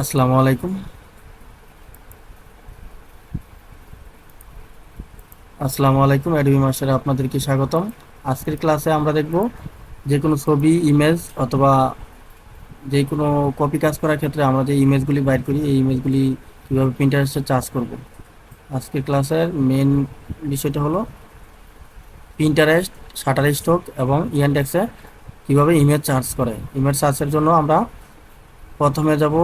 আসসালামু আলাইকুম। অ্যাডবি মাস্টারে আপনাদেরকে স্বাগতম। আজকের ক্লাসে আমরা দেখব যে কোনো ছবি, ইমেজ অথবা যে কোনো কপি কাজ করার ক্ষেত্রে আমরা যে ইমেজগুলি বাইর করি এই ইমেজগুলি কীভাবে প্রিন্টারেস্টে চার্জ করব। আজকের ক্লাসের মেন বিষয়টা হলো প্রিন্টারেস্ট, শাটারস্টক এবং ইয়ানডেক্সে কীভাবে ইমেজ চার্জ করে। ইমেজ চার্জের জন্য আমরা প্রথমে যাব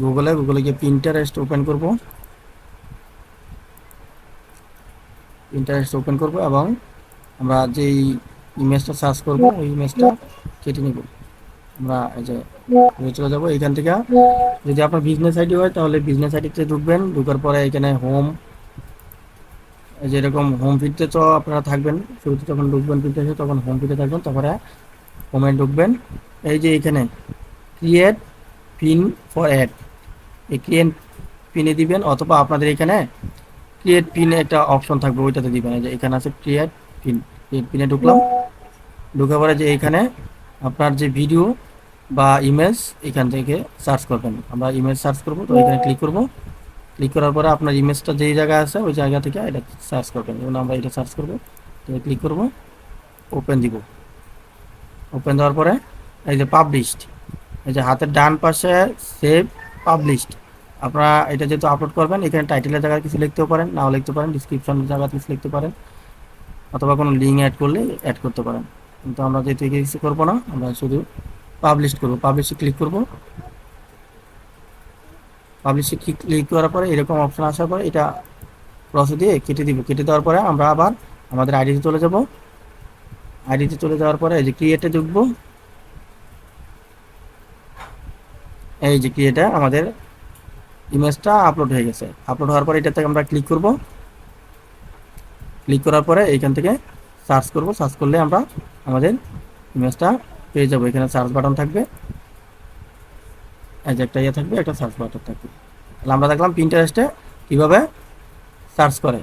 গুগলে গিয়ে প্রিন্টারেস্ট ওপেন করব। এবং আমরা যেই ইমেজটা সার্চ করব ওই ইমেজটা কেটে নিব। আমরা এই যে চলে যাবো এইখান থেকে। যদি আপনার বিজনেস আইডি হয় তাহলে বিজনেস আইডিতে ঢুকবেন, ঢুকার পরে এখানে হোম, যেরকম হোম ফিডতে তো আপনারা থাকবেন, শুরুতে যখন ঢুকবেন ফিডতে তখন হোম ফিডে থাকবেন, তারপরে হোমে ঢুকবেন। এই যে এখানে ক্রিয়েট পিন ফর অ্যাড, এই ক্রিয়েট পিনে দিবেন, অথবা আপনাদের এখানে ক্রিয়েট পিনে একটা অপশন থাকবে ওইটাতে দিবেন। এই যে এখানে আছে ক্রিয়েট পিনে ঢুকলাম। ঢুকে পরে যে এখানে আপনার যে ভিডিও বা ইমেজ এখান থেকে সার্চ করবেন। আমরা ইমেজ সার্চ করব, তো এখানে ক্লিক করব। ক্লিক করার পরে আপনার ইমেজটা যেই জায়গায় আছে ওই জায়গা থেকে এটা সার্চ করবেন। যেমন আমরা এটা সার্চ করব, তো ক্লিক করব, ওপেন দিব। ওপেন দেওয়ার পরে এই যে পাবলিশড, এই যে হাতের ডান পাশে সেভ পাবলিশড, আপনারা এটা যেহেতু আপলোড করবেন এখানে টাইটেলের জায়গায় কিছু লিখতেও পারেন, নাও লিখতে পারেন, ডিসক্রিপশনের জায়গায় কিছু লিখতে পারেন, অথবা কোনো লিঙ্ক অ্যাড করলে অ্যাড করতে পারেন। কিন্তু আমরা যেহেতু কিছু করবো না, আমরা শুধু পাবলিশ করবো। পাবলিশে ক্লিক করব। পাবলিশে ক্লিক করার পরে এরকম অপশন আসার পরে এটা ক্রস দিয়ে কেটে দিব। কেটে দেওয়ার পরে আমরা আবার আমাদের আইডিতে চলে যাব। আইডিতে চলে যাওয়ার পরে এই যে ক্রিয়েটে ঢুকবো। এই যে ক্রিয়েটে আমাদের ইমেজটা আপলোড হয়ে গেছে। আপলোড হওয়ার পরে এটাতে আমরা ক্লিক করব। ক্লিক করার পরে এইখান থেকে সার্চ করব। সার্চ করলে আমরা আমাদের ইমেজটা পেয়ে যাবো। এখানে সার্চ বাটন থাকবে, এই যে একটা ইয়ে থাকবে, একটা সার্চ বাটন থাকবে। তাহলে আমরা দেখলাম পিন্টারেস্টে কীভাবে সার্চ করে।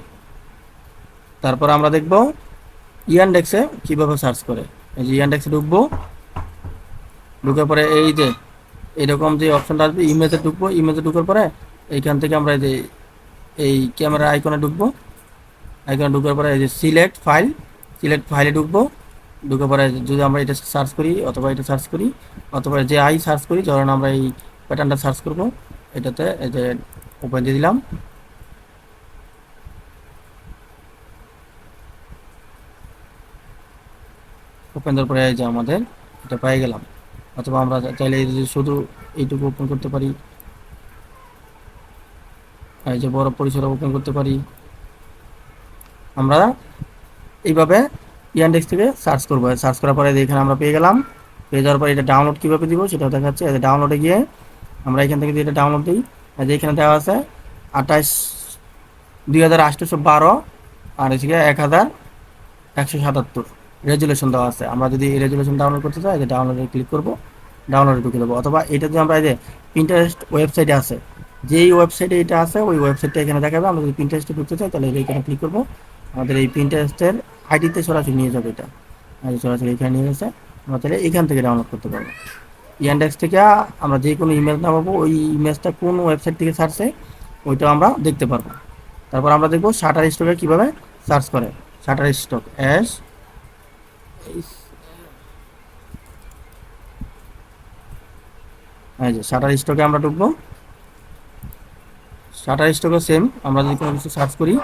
তারপর আমরা দেখব ইয়ানডেক্সে কীভাবে সার্চ করে। এই যে ইয়ানডেক্সে ঢুকবো। ঢুকার পরে এই যে এরকম যে অপশনটা আসবে ইমেজে ঢুকবো। ইমেজে ঢুকার পরে এইখান থেকে আমরা যে এই ক্যামেরা আইকনে ঢুকবো। আইকনে ঢুকার পরে এই যে সিলেক্ট ফাইলে ঢুকবো। ঢুকার পরে যদি আমরা এটা সার্চ করি অথবা এটা সার্চ করি অথবা যে আই সার্চ করি, ধরেন আমরা এই প্যাটার্নটা সার্চ করব, এটাতে এই যে ওপেন দিয়ে দিলাম। ওপেন দেওয়ার পরে এই যে আমাদের এটা পেয়ে গেলাম। অথবা আমরা চাইলে শুধু এইটুকু ওপেন করতে পারি, এই যে বড় পরিসরে ওপেন করতে পারি। আমরা এইভাবে ইয়ানডেক্স থেকে সার্চ করবো। সার্চ করার পরে এখানে আমরা পেয়ে গেলাম। পেয়ে যাওয়ার পরে এটা ডাউনলোড কীভাবে দিব সেটাও দেখাচ্ছে। এই ডাউনলোডে গিয়ে আমরা এখান থেকে এটা ডাউনলোড দিই। এই যে এখানে দেওয়া আছে 28/2812 আর এদিকে 1177 রেজুলেশন দেওয়া আছে। আমরা যদি এই রেজুলেশন ডাউনলোড করতে চাই, যে ডাউনলোডে ক্লিক করব, ডাউনলোডে ঢুকে দেবো। অথবা এটা যদি আমরা এই যে প্রিন্টারেস্ট ওয়েবসাইটে আছে, যেই ওয়েবসাইটে এটা আছে ওই ওয়েবসাইটটা এখানে দেখাবে। আমরা যদি প্রিন্টারেস্টে ঢুকতে চাই তাহলে এখানে ক্লিক করবো। আমাদের এই প্রিন্টারেস্টের আইডিতে সরাসরি নিয়ে যাবে। এটা সরাসরি এখানে নিয়ে গেছে। আমরা তাহলে এখান থেকে ডাউনলোড করতে পারবো। ইয়ানডেক্স থেকে আমরা যে কোনো ইমেজ নামাবো, ওই ইমেজটা কোন ওয়েবসাইট থেকে সার্চে ওইটাও আমরা দেখতে পারবো। তারপর আমরা দেখবো শাটার স্টকে কীভাবে সার্চ করে। শাটার স্টক এই যে শাটার স্টকে আমরা ঢুকবো। শাটার স্টকে সেম, আমরা যদি কোনো কিছু সার্চ করি,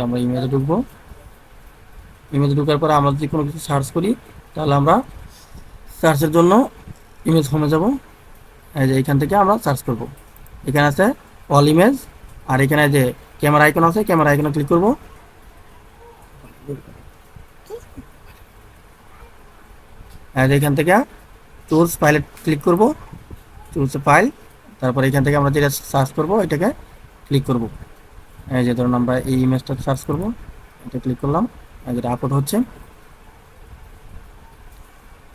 আমরা ইমেজে ঢুকবো। ইমেজে ঢুকার পরে আমরা যদি কোনো কিছু সার্চ করি তাহলে আমরা সার্চের জন্য ইমেজ হোমে যাব। এই যে এখান থেকে আমরা সার্চ করব। এখানে আছে অল ইমেজ, আর এখানে যে ক্যামেরা আইকন আছে, ক্যামেরা আইকনে ক্লিক করব। এখান থেকে টুলস ফাইলে ক্লিক করব, টুলসে ফাইল। তারপর এখান থেকে আমরা যেটা সার্চ করব এটাকে ক্লিক করব। এই যে ধরুন আমরা এই ইমেজটা সার্চ করব, এটা ক্লিক করলাম। যেটা আপলোড হচ্ছে,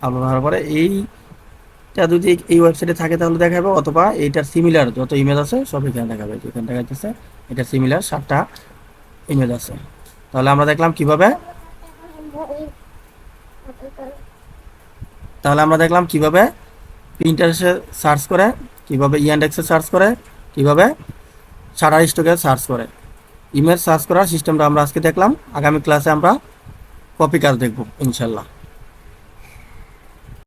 আপলোড হওয়ার পরে এইটা যদি এই ওয়েবসাইটে থাকে তাহলে দেখাবে, অথবা এইটার সিমিলার যত ইমেজ আছে সব এখানে দেখাবে। এখানে দেখা যাচ্ছে এটা সিমিলার 7টা ইমেজ আছে। তাহলে আমরা দেখলাম কিভাবে প্রিন্টারেস্টে সার্চ করে, কিভাবে ইয়ান্ডেক্সে সার্চ করে, কিভাবে শাটার স্টকে সার্চ করে। ইমেল সার্চ করার সিস্টেমটা আমরা আজকে দেখলাম। আগামী ক্লাসে আমরা কপি কাজ দেখব ইনশাল্লাহ।